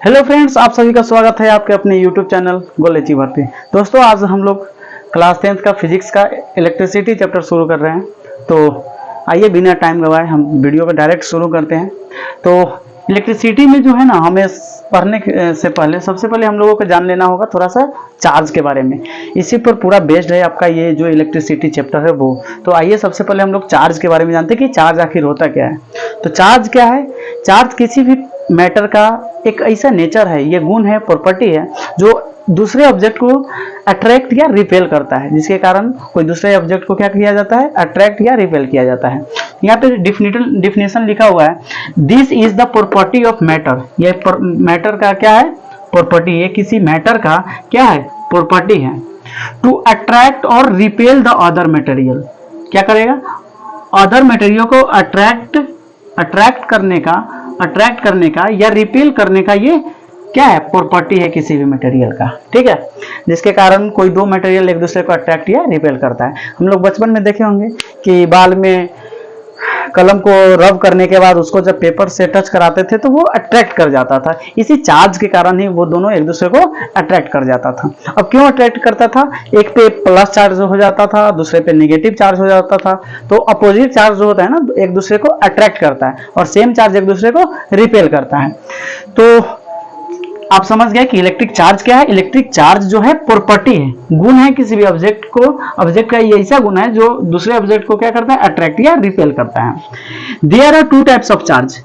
Hello friends, आप सभी का स्वागत है आपके अपने यूट्यूब चैनल गोल अचीवर पे। दोस्तों, आज हम लोग क्लास 10th का फिजिक्स का इलेक्ट्रिसिटी चैप्टर शुरू कर रहे हैं। तो आइए बिना टाइम गवाए हम वीडियो को डायरेक्ट शुरू करते हैं। तो इलेक्ट्रिसिटी में जो है ना, हमें पढ़ने से पहले सबसे पहले हम लोगों को जान लेना होगा थोड़ा सा चार्ज के बारे में। इसी पर पूरा बेस्ड है आपका ये जो इलेक्ट्रिसिटी चैप्टर है वो। तो आइए सबसे पहले हम लोग चार्ज के बारे में जानते हैं कि चार्ज आखिर होता क्या है। तो चार्ज क्या है? चार्ज किसी भी मैटर का एक ऐसा नेचर है, ये गुण है, प्रॉपर्टी है जो दूसरे ऑब्जेक्ट को अट्रैक्ट या रिपेल करता है, जिसके कारण कोई दूसरे ऑब्जेक्ट को क्या किया जाता है? अट्रैक्ट या रिपेल किया जाता है। यहाँ पे डिफिनेशन लिखा हुआ है, this is the property of matter. ये मैटर का क्या है? प्रॉपर्टी। ये किसी मैटर का क्या है? प्रॉपर्टी है। टू अट्रैक्ट और रिपेल द अदर मटेरियल। क्या करेगा? अदर मटेरियल को अट्रैक्ट करने का या रिपेल करने का ये क्या है? प्रॉपर्टी है किसी भी मटेरियल का। ठीक है, जिसके कारण कोई दो मटेरियल एक दूसरे को अट्रैक्ट या रिपेल करता है। हम लोग बचपन में देखे होंगे कि बाल में कलम को रब करने के बाद उसको जब पेपर से टच कराते थे तो वो अट्रैक्ट कर जाता था। इसी चार्ज के कारण ही वो दोनों एक दूसरे को अट्रैक्ट कर जाता था। अब क्यों अट्रैक्ट करता था? एक पे प्लस चार्ज हो जाता था, दूसरे पे नेगेटिव चार्ज हो जाता था। तो अपोजिट चार्ज जो होता है ना, एक दूसरे को अट्रैक्ट करता है और सेम चार्ज एक दूसरे को रिपेल करता है। तो आप समझ गए कि इलेक्ट्रिक चार्ज क्या है। इलेक्ट्रिक चार्ज जो है प्रॉपर्टी है, गुण है किसी भी ऑब्जेक्ट को। ऑब्जेक्ट का ये ऐसा गुण है जो दूसरे ऑब्जेक्ट को क्या करता है? अट्रैक्ट या रिपेल करता है। There are two types of charge.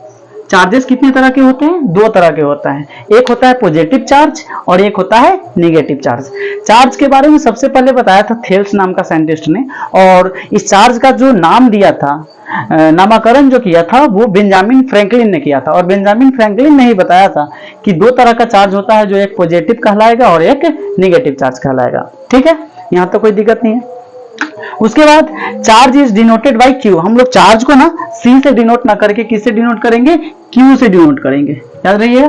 Charges कितने तरह के होते हैं? दो तरह के होता है। एक होता है पॉजिटिव चार्ज और एक होता है नेगेटिव चार्ज। चार्ज के बारे में सबसे पहले बताया था थेल्स नाम का साइंटिस्ट ने, और इस चार्ज का जो नाम दिया था, नामकरण जो किया था, वो बेंजामिन फ्रैंकलिन ने किया था। और बेंजामिन फ्रैंकलिन ने ही बताया था कि दो तरह का चार्ज होता है, जो एक पॉजिटिव कहलाएगा और एक नेगेटिव चार्ज कहलाएगा। ठीक है, यहाँ तो कोई दिक्कत नहीं है। उसके बाद charge is denoted by Q. हम लोग चार्ज को ना सी से डिनोट ना करके किससे डिनोट करेंगे? क्यू से डिनोट करेंगे। याद रहिए,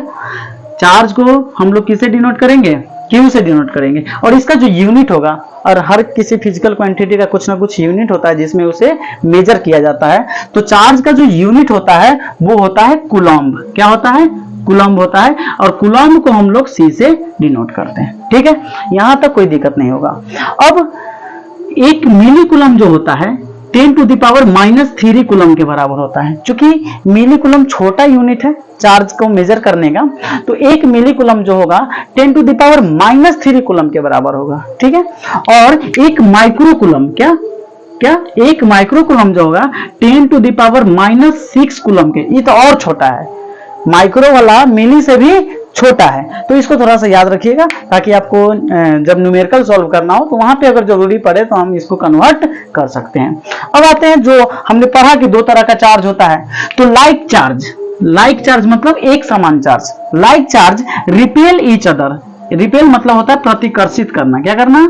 चार्ज को हम लोग किससे डिनोट करेंगे? क्यू से डिनोट करेंगे। और इसका जो यूनिट होगा, और हर किसी फिजिकल क्वांटिटी का कुछ ना कुछ यूनिट होता है जिसमें उसे मेजर किया जाता है। तो चार्ज का जो यूनिट होता है वो होता है कूलम्ब। क्या होता है? कूलम्ब होता है। और कूलम्ब को हम लोग सी से डिनोट करते हैं। ठीक है, यहां तक कोई दिक्कत नहीं होगा। अब एक मिली कूलम्ब जो होता है 10⁻³ कूलम्ब के बराबर होता है। चूंकि मिली कूलम्ब छोटा यूनिट है चार्ज को मेजर करने का, तो एक मिली कूलम्ब जो होगा 10⁻³ कूलम्ब के बराबर होगा। ठीक है, और एक माइक्रो कूलम्ब क्या एक माइक्रो कूलम्ब जो होगा 10⁻⁻6 कूलम्ब के, ये तो और छोटा है। माइक्रो वाला मिली से भी छोटा है। तो इसको थोड़ा सा याद रखिएगा, ताकि आपको जब न्यूमेरिकल सॉल्व करना हो तो वहां पे अगर जरूरी पड़े तो हम इसको कन्वर्ट कर सकते हैं। अब आते हैं, जो हमने पढ़ा कि दो तरह का चार्ज होता है। तो लाइक चार्ज मतलब एक समान charge. Like charge repel each other. Repel मतलब होता है प्रतिकर्षित करना। क्या करना?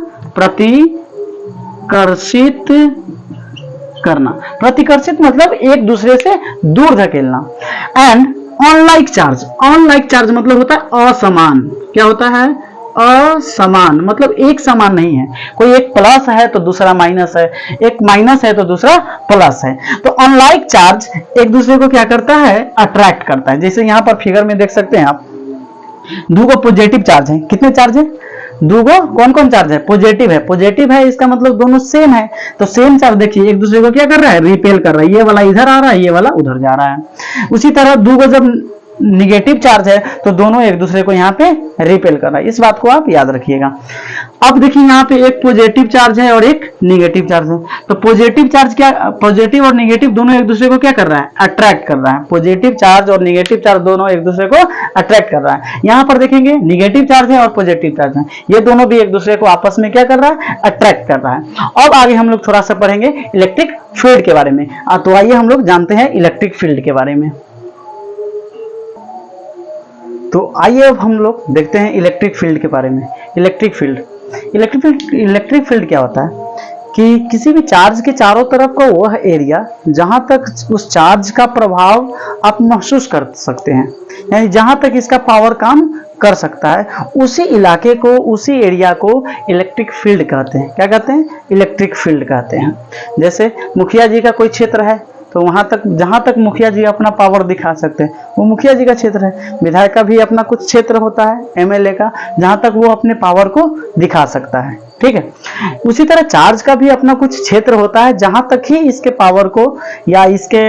प्रतिकर्षित मतलब एक दूसरे से दूर धकेलना। एंड अनलाइक चार्ज मतलब होता है असमान। क्या होता है? असमान मतलब एक समान नहीं है। कोई एक प्लस है तो दूसरा माइनस है, एक माइनस है तो दूसरा प्लस है। तो अनलाइक चार्ज एक दूसरे को क्या करता है? अट्रैक्ट करता है। जैसे यहाँ पर फिगर में देख सकते हैं आप, दो पॉजिटिव चार्ज है। कितने चार्ज है? दूगो। कौन कौन चार्ज है? पॉजिटिव है। पॉजिटिव है इसका मतलब दोनों सेम है। तो सेम चार्ज देखिए एक दूसरे को क्या कर रहा है? रिपेल कर रहा है। ये वाला इधर आ रहा है, ये वाला उधर जा रहा है। उसी तरह दूगो जब निगेटिव चार्ज है तो दोनों एक दूसरे को यहाँ पे रिपेल कर रहा है। इस बात को आप याद रखिएगा। अब देखिए यहाँ पे एक पॉजिटिव चार्ज है और एक निगेटिव चार्ज है। तो पॉजिटिव चार्ज क्या, पॉजिटिव और निगेटिव दोनों एक दूसरे को क्या कर रहा है? अट्रैक्ट कर रहा है। पॉजिटिव चार्ज और निगेटिव चार्ज दोनों एक दूसरे को अट्रैक्ट कर रहा है। यहाँ पर देखेंगे निगेटिव चार्ज है और पॉजिटिव चार्ज है, ये दोनों भी एक दूसरे को आपस में क्या कर रहा है? अट्रैक्ट कर रहा है। अब आगे हम लोग थोड़ा सा पढ़ेंगे इलेक्ट्रिक फील्ड के बारे में। तो आइए हम लोग जानते हैं इलेक्ट्रिक फील्ड के बारे में। तो आइए अब हम लोग देखते हैं इलेक्ट्रिक फील्ड के बारे में। इलेक्ट्रिक फील्ड क्या होता है कि किसी भी चार्ज के चारों तरफ का वह एरिया जहां तक उस चार्ज का प्रभाव आप महसूस कर सकते हैं, यानी जहां तक इसका पावर काम कर सकता है, उसी इलाके को, उसी एरिया को इलेक्ट्रिक फील्ड कहते हैं। क्या कहते हैं? इलेक्ट्रिक फील्ड कहते हैं। जैसे मुखिया जी का कोई क्षेत्र है, तो वहां तक जहां तक मुखिया जी अपना पावर दिखा सकते हैं वो मुखिया जी का क्षेत्र है। विधायक का भी अपना कुछ क्षेत्र होता है, एमएलए का, जहां तक वो अपने पावर को दिखा सकता है, ठीक है। उसी तरह चार्ज का भी अपना कुछ क्षेत्र होता है जहां तक ही इसके पावर को या इसके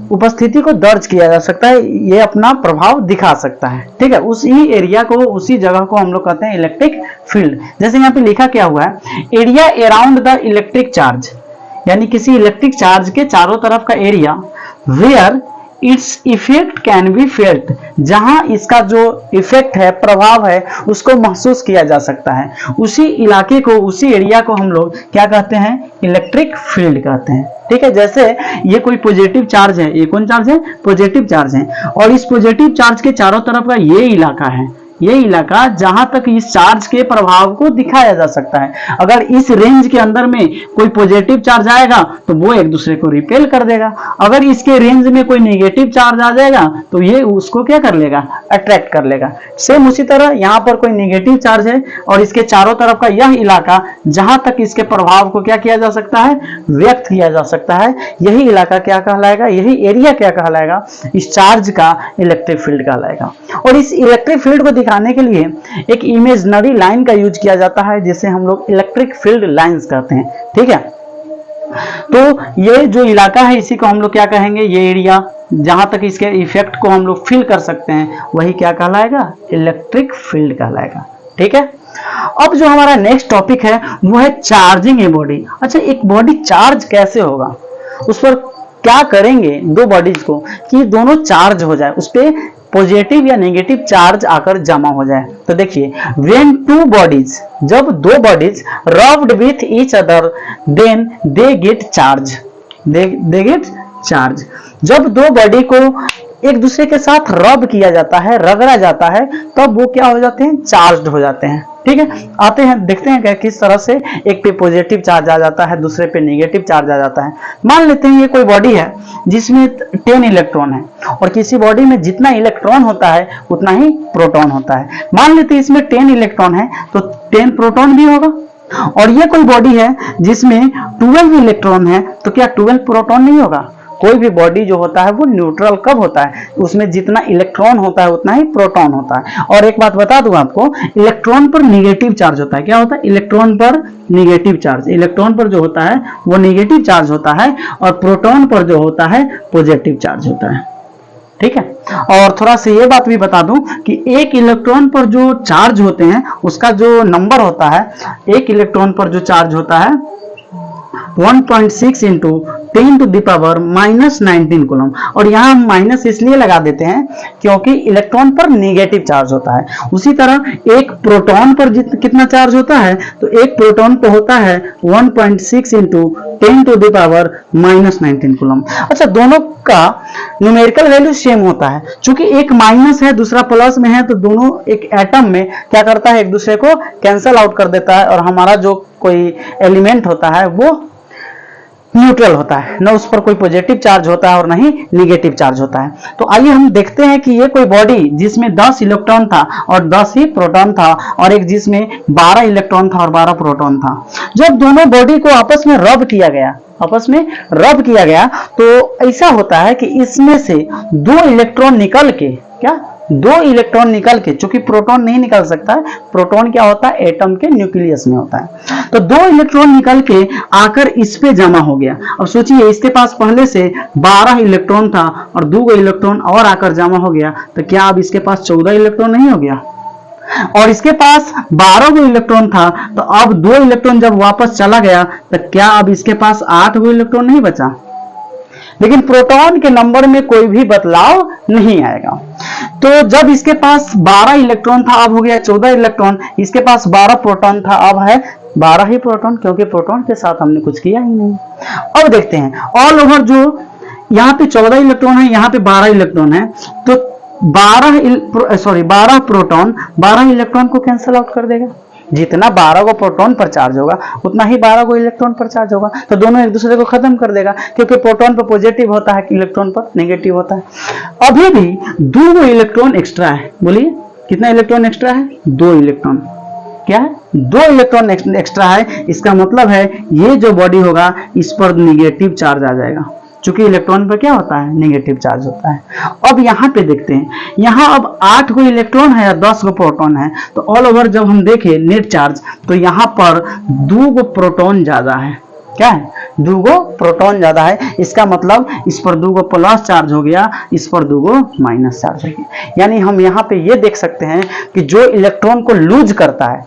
उपस्थिति को दर्ज किया जा सकता है, ये अपना प्रभाव दिखा सकता है, ठीक है। उसी एरिया को, उसी जगह को हम लोग कहते हैं इलेक्ट्रिक फील्ड। जैसे यहाँ पे लिखा क्या हुआ है, area around the electric charge, यानी किसी इलेक्ट्रिक चार्ज के चारों तरफ का area, where its effect can be felt, जहां इसका जो इफेक्ट है, प्रभाव है, उसको महसूस किया जा सकता है। उसी इलाके को, उसी एरिया को हम लोग क्या कहते हैं, इलेक्ट्रिक फील्ड कहते हैं, ठीक है। जैसे ये कोई पॉजिटिव चार्ज है, ये कौन चार्ज है, पॉजिटिव चार्ज है, और इस पॉजिटिव चार्ज के चारों तरफ का ये इलाका है, ये इलाका जहां तक इस चार्ज के प्रभाव को दिखाया जा सकता है। अगर इस रेंज के अंदर में कोई पॉजिटिव चार्ज आएगा तो वो एक दूसरे को रिपेल कर देगा, अगर इसके रेंज में कोई नेगेटिव चार्ज आ जाएगा तो ये उसको क्या कर लेगा, अट्रैक्ट कर लेगा। सेम उसी तरह यहाँ पर कोई नेगेटिव चार्ज है और इसके चारों तरफ का यह इलाका जहां तक इसके प्रभाव को क्या किया जा सकता है, व्यक्त किया जा सकता है, यही इलाका क्या कहलाएगा, यही एरिया क्या कहलाएगा, इस चार्ज का इलेक्ट्रिक फील्ड कहलाएगा। और इस इलेक्ट्रिक फील्ड को दिखाने के लिए एक इमेजिनरी लाइन का यूज किया जाता है जिसे हम लोग इलेक्ट्रिक फील्ड लाइंस कहते हैं, ठीक है। तो ये जो इलाका है इसी को हम लोग क्या कहेंगे, ये एरिया जहां तक इसके इफेक्ट को हम लोग फील कर सकते हैं वही क्या कहलाएगा, इलेक्ट्रिक फील्ड कहलाएगा, ठीक है। अब जो हमारा नेक्स्ट टॉपिक है वो है चार्जिंग ए बॉडी। अच्छा, एक बॉडी चार्ज कैसे होगा, उस पर क्या करेंगे दो बॉडीज को कि दोनों चार्ज हो जाए, उस पर पॉजिटिव या नेगेटिव चार्ज आकर जमा हो जाए। तो देखिए, व्हेन टू बॉडीज, जब दो bodies rubbed with each other then they get charge, they get charge. जब दो बॉडी को एक दूसरे के साथ रब किया जाता है, रगड़ा जाता है, तब वो क्या हो जाते हैं, चार्ज्ड हो जाते हैं, ठीक है। आते हैं, देखते हैं किस तरह से एक पे पॉजिटिव चार्ज आ जाता है, दूसरे पे नेगेटिव चार्ज आ जाता है। मान लेते हैं ये कोई बॉडी है जिसमें 10 इलेक्ट्रॉन है और किसी बॉडी में जितना इलेक्ट्रॉन होता है उतना ही प्रोटॉन होता है। मान लेते हैं इसमें 10 इलेक्ट्रॉन है तो 10 प्रोटॉन भी होगा, और ये कोई बॉडी है जिसमें 12 इलेक्ट्रॉन है तो क्या 12 प्रोटॉन नहीं होगा। कोई भी बॉडी जो होता है वो न्यूट्रल कब होता है, उसमें जितना इलेक्ट्रॉन होता है उतना ही प्रोटॉन होता है। और एक बात बता दूं आपको, इलेक्ट्रॉन पर नेगेटिव चार्ज होता है। क्या होता है, इलेक्ट्रॉन पर नेगेटिव चार्ज, इलेक्ट्रॉन पर जो होता है वो नेगेटिव चार्ज होता है और प्रोटॉन पर जो होता है पॉजिटिव चार्ज होता है, ठीक है। और थोड़ा सा ये बात भी बता दूं कि एक इलेक्ट्रॉन पर जो चार्ज होते हैं उसका जो नंबर होता है, एक इलेक्ट्रॉन पर जो चार्ज होता है 1.6 into 10 to the power -19 coulomb. और यहाँ हम माइनस इसलिए लगा देते हैं क्योंकि इलेक्ट्रॉन पर नेगेटिव चार्ज होता है। उसी तरह एक प्रोटॉन पर कितना चार्ज होता है, तो एक प्रोटॉन पर होता है 1.6 into 10 to the power -19 coulomb. अच्छा, दोनों का न्यूमेरिकल वैल्यू सेम होता है, चूंकि एक माइनस है दूसरा प्लस में है तो दोनों एक एटम में क्या करता है, एक दूसरे को कैंसल आउट कर देता है और हमारा जो कोई एलिमेंट होता है वो न्यूट्रल होता है, न उस पर कोई पॉजिटिव चार्ज होता है और न ही नेगेटिव चार्ज होता है। तो आइए हम देखते हैं कि ये कोई बॉडी जिसमें 10 इलेक्ट्रॉन था और 10 ही प्रोटॉन था, और एक जिसमें 12 इलेक्ट्रॉन था और 12 प्रोटॉन था, जब दोनों बॉडी को आपस में रब किया गया तो ऐसा होता है कि इसमें से 2 इलेक्ट्रॉन निकल के, क्या 2 इलेक्ट्रॉन निकल के, चूंकि प्रोटॉन नहीं निकल सकता है, प्रोटॉन क्या होता है, एटम के न्यूक्लियस में होता है, तो 2 इलेक्ट्रॉन निकल के आकर इस पे जमा हो गया। अब सोचिए, इसके पास पहले से 12 इलेक्ट्रॉन था और 2 इलेक्ट्रॉन और आकर जमा हो गया, तो क्या अब इसके पास 14 इलेक्ट्रॉन नहीं हो गया। और इसके पास 12 गो इलेक्ट्रॉन था, तो अब 2 इलेक्ट्रॉन जब वापस चला गया तो क्या अब इसके पास 8 गो इलेक्ट्रॉन नहीं बचा। लेकिन प्रोटॉन के नंबर में कोई भी बदलाव नहीं आएगा। तो जब इसके पास 12 इलेक्ट्रॉन था अब हो गया 14 इलेक्ट्रॉन, इसके पास 12 प्रोटॉन था अब है 12 ही प्रोटॉन, क्योंकि प्रोटॉन के साथ हमने कुछ किया ही नहीं। अब देखते हैं ऑल ओवर, जो यहाँ पे 14 इलेक्ट्रॉन है, यहाँ पे 12 इलेक्ट्रॉन है, तो 12 प्रोटॉन 12 इलेक्ट्रॉन को कैंसिल आउट कर देगा। जितना 12 को प्रोटॉन पर चार्ज होगा उतना ही 12 को इलेक्ट्रॉन पर चार्ज होगा, तो दोनों एक दूसरे को खत्म कर देगा, क्योंकि प्रोटॉन पर पॉजिटिव होता है, इलेक्ट्रॉन पर नेगेटिव होता है। अभी भी 2 इलेक्ट्रॉन एक्स्ट्रा है। बोलिए कितना इलेक्ट्रॉन एक्स्ट्रा है, 2 इलेक्ट्रॉन। क्या है, 2 इलेक्ट्रॉन एक्स्ट्रा है। इसका मतलब है ये जो बॉडी होगा इस पर नेगेटिव चार्ज आ जाएगा, चूंकि इलेक्ट्रॉन पर क्या होता है, नेगेटिव चार्ज होता है। अब यहाँ पे देखते हैं, यहाँ अब 8 गो इलेक्ट्रॉन है या 10 गो प्रोटॉन है, तो ऑल ओवर जब हम देखें नेट चार्ज, तो यहाँ पर 2 गो प्रोटॉन ज्यादा है। क्या है, 2 गो प्रोटॉन ज्यादा है। इसका मतलब इस पर 2 गो प्लस चार्ज हो गया, इस पर 2 गो माइनस चार्ज हो गया। यानी हम यहाँ पे ये देख सकते हैं कि जो इलेक्ट्रॉन को लूज करता है,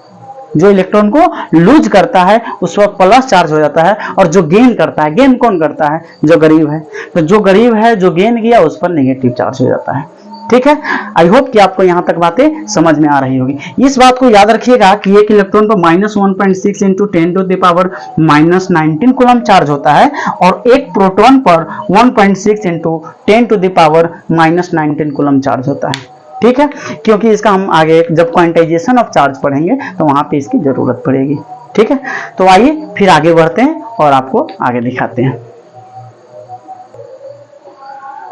जो इलेक्ट्रॉन को लूज करता है उस पर प्लस चार्ज हो जाता है, और जो गेन करता है, गेन कौन करता है, जो गरीब है, तो जो गरीब है जो गेन किया उस पर नेगेटिव चार्ज हो जाता है। ठीक है, आई होप कि आपको यहां तक बातें समझ में आ रही होगी। इस बात को याद रखिएगा कि एक इलेक्ट्रॉन पर -1.6 इंटू 10⁻⁻19 कूलम चार्ज होता है, और एक प्रोटॉन पर 1.6 इंटू 10⁻⁻19 कूलम चार्ज होता है। ठीक है, क्योंकि इसका हम आगे जब क्वांटाइजेशन ऑफ चार्ज पढ़ेंगे तो वहां पे इसकी जरूरत पड़ेगी। ठीक है, तो आइए फिर आगे बढ़ते हैं और आपको आगे दिखाते हैं।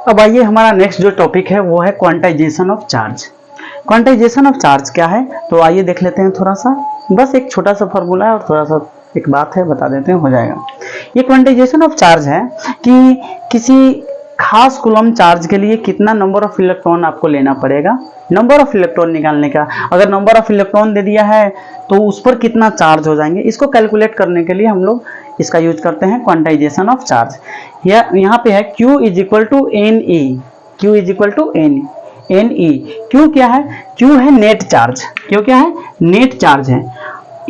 अब आइए हमारा नेक्स्ट जो टॉपिक है वो है quantization of charge. Quantization of charge क्या है, तो आइए देख लेते हैं थोड़ा सा। बस एक छोटा सा फॉर्मूला है और थोड़ा सा एक बात है, बता देते हैं, हो जाएगा। ये क्वांटाइजेशन ऑफ चार्ज है कि किसी खास कूलम चार्ज के लिए कितना नंबर ऑफ इलेक्ट्रॉन आपको लेना पड़ेगा, नंबर ऑफ इलेक्ट्रॉन निकालने का। अगर नंबर ऑफ इलेक्ट्रॉन दे दिया है तो उस पर कितना चार्ज हो जाएंगे, इसको कैलकुलेट करने के लिए हम लोग इसका यूज करते हैं क्वांटाइजेशन ऑफ चार्ज। यहाँ पे है Q is equal to NE, Q is equal to NE। Q क्या है, Q है नेट चार्ज, Q क्या है, नेट चार्ज है।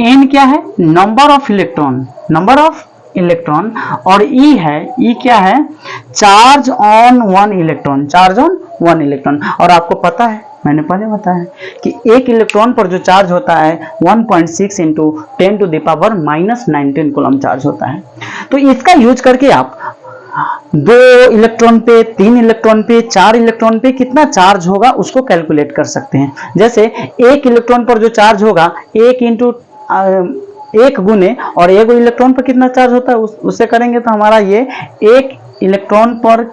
N क्या है, number of electron, number of electron, और E है, E क्या है, charge on 1 electron, charge on 1 electron. और आपको पता है, मैंने पहले बताया कि एक इलेक्ट्रॉन पर जो चार्ज होता है 1.6 इंटू 10⁻⁻19 कूलम चार्ज होता है। तो इसका यूज करके आप 2 इलेक्ट्रॉन पे, 3 इलेक्ट्रॉन पे, 4 इलेक्ट्रॉन पे कितना चार्ज होगा उसको कैलकुलेट कर सकते हैं। जैसे एक इलेक्ट्रॉन पर जो चार्ज होगा 1 गुने और 1 इलेक्ट्रॉन पर कितना चार्ज होता है उससे करेंगे तो हमारा ये 1 इलेक्ट्रॉन पर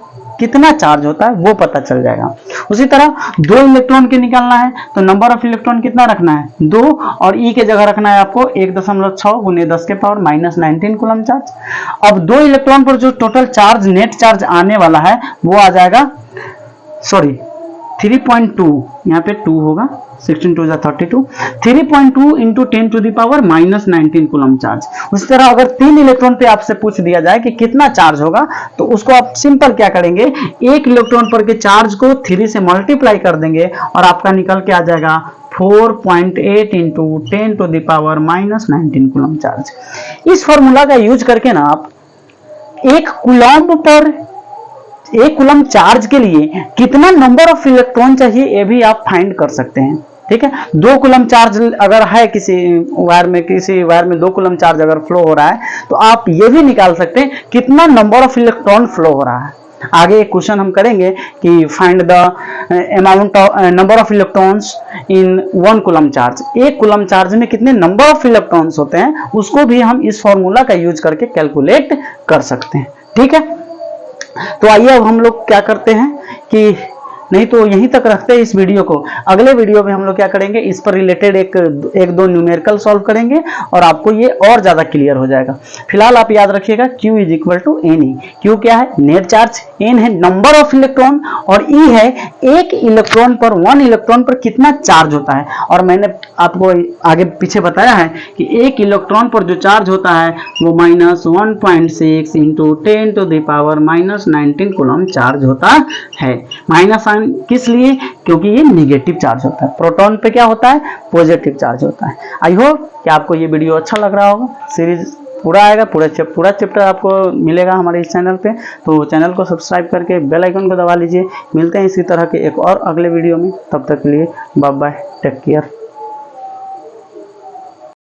कितना चार्ज होता है वो पता चल जाएगा। उसी तरह 2 इलेक्ट्रॉन के निकालना है तो नंबर ऑफ इलेक्ट्रॉन कितना रखना है, 2, और E के जगह रखना है आपको 1.6 गुने 10⁻⁻19 कूलम चार्ज। अब 2 इलेक्ट्रॉन पर जो टोटल चार्ज, नेट चार्ज आने वाला है वो आ जाएगा, सॉरी 3.2, यहाँ पे 2 होगा, 16 2 32, 3.2 इंटू 10⁻⁻19 कूलम चार्ज। उसी तरह अगर 3 इलेक्ट्रॉन पे आपसे पूछ दिया जाए कि कितना चार्ज होगा तो उसको आप सिंपल क्या करेंगे, 1 इलेक्ट्रॉन पर के चार्ज को 3 से मल्टीप्लाई कर देंगे और आपका निकल के आ जाएगा 4.8 इंटू 10⁻⁻19 कूलम चार्ज। इस फॉर्मूला का यूज करके ना आप 1 कूलम चार्ज के लिए कितना नंबर ऑफ इलेक्ट्रॉन चाहिए ये भी आप फाइंड कर सकते हैं। ठीक है, 2 कूलम चार्ज अगर है किसी वायर में 2 कूलम चार्ज अगर फ्लो हो रहा है तो आप ये भी निकाल सकते हैं कितना नंबर ऑफ इलेक्ट्रॉन फ्लो हो रहा है। आगे एक क्वेश्चन हम करेंगे कि find the amount of number of electrons in 1 coulomb charge. 1 coulomb charge में कितने नंबर ऑफ इलेक्ट्रॉन्स होते हैं उसको भी हम इस फॉर्मूला का यूज करके कैलकुलेट कर सकते हैं। ठीक है, तो आइए अब हम लोग क्या करते हैं कि नहीं तो यहीं तक रखते हैं इस वीडियो को। अगले वीडियो में हम लोग क्या करेंगे, इस पर रिलेटेड एक दो न्यूमेरिकल सॉल्व करेंगे और आपको ये और ज्यादा क्लियर हो जाएगा। फिलहाल आप याद रखिएगा Q is equal to NE। Q क्या है, नेट चार्ज, N है नंबर ऑफ इलेक्ट्रॉन और E है 1 इलेक्ट्रॉन पर 1 इलेक्ट्रॉन पर कितना चार्ज होता है। और मैंने आपको आगे पीछे बताया है कि 1 इलेक्ट्रॉन पर जो चार्ज होता है वो -1.6 इंटू 10⁻⁻19 कूलम चार्ज होता है। माइनस किस लिए, क्योंकि ये नेगेटिव चार्ज होता है। प्रोटॉन पे क्या होता है, पॉजिटिव चार्ज होता है। आई होप कि आपको ये वीडियो अच्छा लग रहा होगा। सीरीज पूरा आएगा, पूरा चैप्टर आपको मिलेगा हमारे इस चैनल पे, तो चैनल को सब्सक्राइब करके बेल आइकन को दबा लीजिए। मिलते हैं इसी तरह के एक और अगले वीडियो में, तब तक के लिए बाय बाय, टेक केयर।